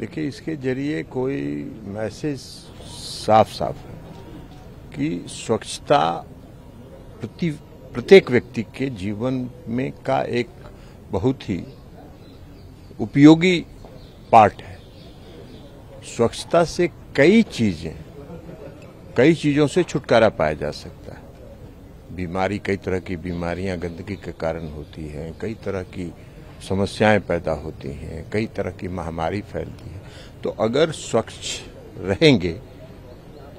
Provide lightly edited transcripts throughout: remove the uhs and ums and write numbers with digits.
देखिए, इसके जरिए कोई मैसेज साफ साफ है कि स्वच्छता प्रत्येक व्यक्ति के जीवन में का एक बहुत ही उपयोगी पार्ट है। स्वच्छता से कई चीजों से छुटकारा पाया जा सकता है। कई तरह की बीमारियां गंदगी के कारण होती हैं, कई तरह की समस्याएं पैदा होती हैं, कई तरह की महामारी फैलती है। तो अगर स्वच्छ रहेंगे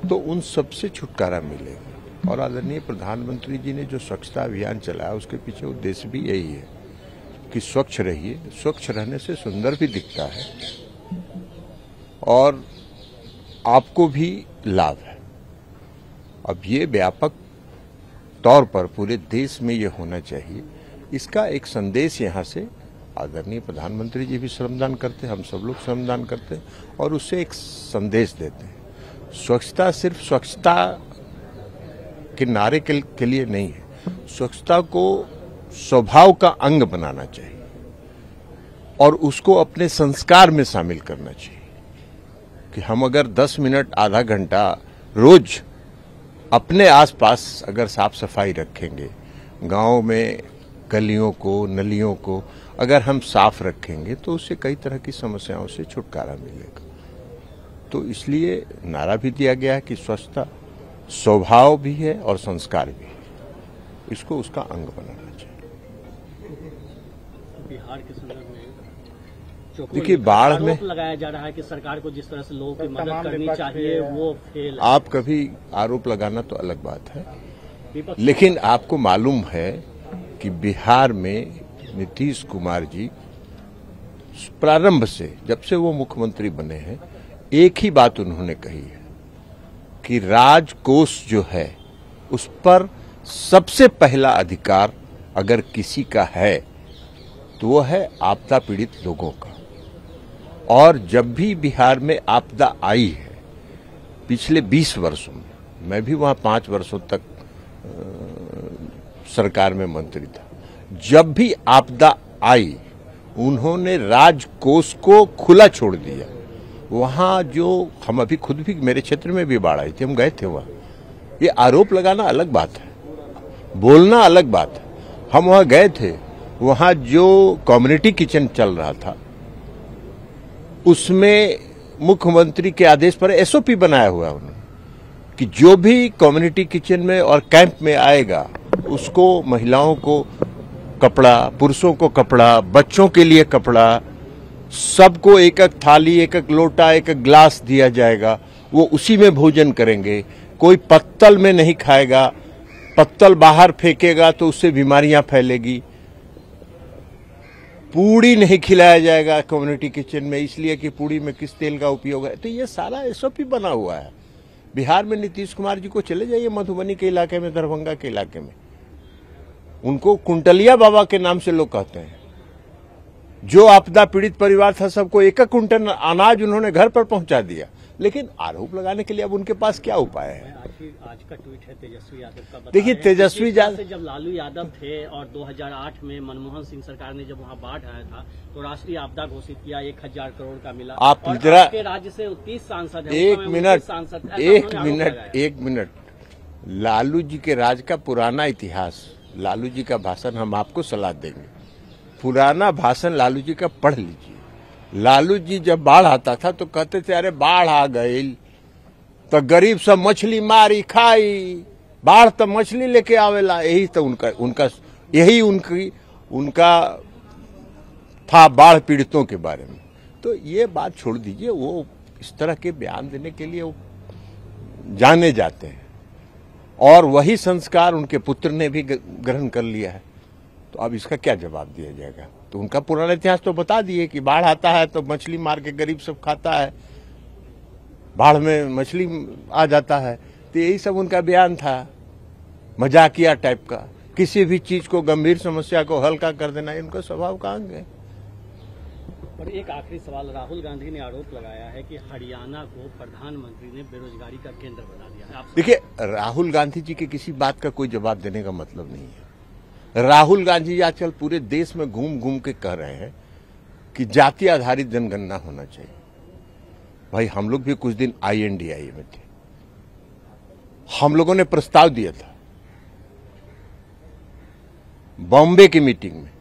तो उन सब से छुटकारा मिलेगा। और आदरणीय प्रधानमंत्री जी ने जो स्वच्छता अभियान चलाया उसके पीछे उद्देश्य भी यही है कि स्वच्छ रहिए। स्वच्छ रहने से सुंदर भी दिखता है और आपको भी लाभ है। अब ये व्यापक तौर पर पूरे देश में ये होना चाहिए। इसका एक संदेश यहाँ से आदरणीय प्रधानमंत्री जी भी श्रमदान करते हैं, हम सब लोग श्रमदान करते हैं और उससे एक संदेश देते हैं। स्वच्छता सिर्फ स्वच्छता के नारे के लिए नहीं है, स्वच्छता को स्वभाव का अंग बनाना चाहिए और उसको अपने संस्कार में शामिल करना चाहिए कि हम अगर 10 मिनट आधा घंटा रोज अपने आसपास अगर साफ सफाई रखेंगे, गांव में गलियों को नलियों को अगर हम साफ रखेंगे तो उससे कई तरह की समस्याओं से छुटकारा मिलेगा। तो इसलिए नारा भी दिया गया है कि स्वच्छता स्वभाव भी है और संस्कार भी है, इसको उसका अंग बनाना चाहिए। बिहार के संदर्भ में देखिए, बाढ़ में लगाया जा रहा है कि सरकार को जिस तरह से लोगों की मदद करनी चाहिए वो फेल है। आप कभी आरोप लगाना तो अलग बात है, लेकिन आपको मालूम है कि बिहार में नीतीश कुमार जी प्रारंभ से जब से वो मुख्यमंत्री बने हैं एक ही बात उन्होंने कही है कि राजकोष जो है उस पर सबसे पहला अधिकार अगर किसी का है तो वो है आपदा पीड़ित लोगों का। और जब भी बिहार में आपदा आई है पिछले 20 वर्षों में, मैं भी वहां 5 वर्षों तक सरकार में मंत्री था, जब भी आपदा आई उन्होंने राजकोष को खुला छोड़ दिया। वहां जो हम अभी खुद भी मेरे क्षेत्र में भी बाढ़ आई थी, हम गए थे वहां। ये आरोप लगाना अलग बात है, बोलना अलग बात है। हम वहां गए थे, वहां जो कम्युनिटी किचन चल रहा था उसमें मुख्यमंत्री के आदेश पर एसओपी बनाया हुआ है उन्होंने कि जो भी कम्युनिटी किचन में और कैंप में आएगा उसको महिलाओं को कपड़ा, पुरुषों को कपड़ा, बच्चों के लिए कपड़ा, सबको एक एक थाली, एक एक लोटा, एक एक ग्लास दिया जाएगा। वो उसी में भोजन करेंगे। कोई पत्तल में नहीं खाएगा, पत्तल बाहर फेंकेगा तो उससे बीमारियां फैलेगी। पूड़ी नहीं खिलाया जाएगा कम्युनिटी किचन में, इसलिए कि पूड़ी में किस तेल का उपयोग है। तो ये सारा एसओपी बना हुआ है। बिहार में नीतीश कुमार जी को चले जाइए मधुबनी के इलाके में, दरभंगा के इलाके में, उनको कुंटलिया बाबा के नाम से लोग कहते हैं। जो आपदा पीड़ित परिवार था सबको 1 कुंटल अनाज उन्होंने घर पर पहुंचा दिया। लेकिन आरोप लगाने के लिए अब उनके पास क्या उपाय है? आज का ट्वीट है तेजस्वी यादव का। देखिए, तेजस्वी यादव जब लालू यादव थे और 2008 में मनमोहन सिंह सरकार ने जब वहां बाढ़ आया था तो राष्ट्रीय आपदा घोषित किया, 1000 करोड़ का मिला। आप जरा राज्य से 30 सांसद हैं, 1 मिनट लालू जी के राज का पुराना इतिहास, लालू जी का भाषण हम आपको सलाह देंगे। पुराना भाषण लालू जी का पढ़ लीजिए। लालू जी जब बाढ़ आता था तो कहते थे अरे बाढ़ आ गई तो गरीब सब मछली मारी खाई, बाढ़ तो मछली लेके आवेला। यही तो उनका था बाढ़ पीड़ितों के बारे में। तो ये बात छोड़ दीजिए, वो इस तरह के बयान देने के लिए वो जाने जाते हैं और वही संस्कार उनके पुत्र ने भी ग्रहण कर लिया है। तो अब इसका क्या जवाब दिया जाएगा? तो उनका पुराना इतिहास तो बता दिए कि बाढ़ आता है तो मछली मार के गरीब सब खाता है, बाढ़ में मछली आ जाता है। तो यही सब उनका बयान था, मजाकिया टाइप का। किसी भी चीज को, गंभीर समस्या को हल्का कर देना ये उनका स्वभाव का अंग है। और एक आखिरी सवाल, राहुल गांधी ने आरोप लगाया है कि हरियाणा को प्रधानमंत्री ने बेरोजगारी का केंद्र बना दिया है। देखिए, राहुल गांधी जी के किसी बात का कोई जवाब देने का मतलब नहीं है। राहुल गांधी जी आजकल पूरे देश में घूम घूम के कह रहे हैं कि जाति आधारित जनगणना होना चाहिए। भाई हम लोग भी कुछ दिन INDI में थे, हम लोगों ने प्रस्ताव दिया था बॉम्बे की मीटिंग में,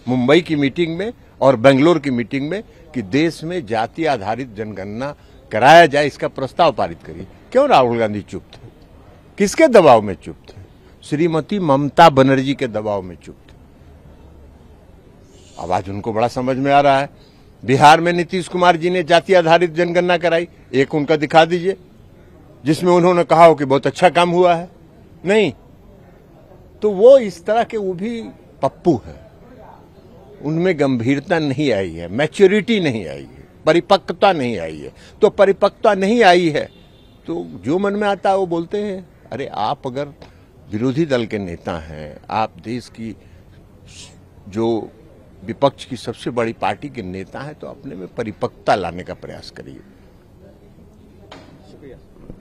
मुंबई की मीटिंग में और बेंगलोर की मीटिंग में कि देश में जाति आधारित जनगणना कराया जाए, इसका प्रस्ताव पारित करिए। क्यों राहुल गांधी चुप थे? किसके दबाव में चुप थे? श्रीमती ममता बनर्जी के दबाव में चुप थे। अब आज उनको बड़ा समझ में आ रहा है। बिहार में नीतीश कुमार जी ने जाति आधारित जनगणना कराई, एक उनका दिखा दीजिए जिसमें उन्होंने कहा हो कि बहुत अच्छा काम हुआ है। नहीं, तो वो इस तरह के वो भी पप्पू है, उनमें गंभीरता नहीं आई है, मैच्योरिटी नहीं आई है, परिपक्वता नहीं आई है। तो परिपक्वता नहीं आई है तो जो मन में आता है वो बोलते हैं। अरे आप अगर विरोधी दल के नेता हैं, आप देश की जो विपक्ष की सबसे बड़ी पार्टी के नेता हैं, तो अपने में परिपक्वता लाने का प्रयास करिए।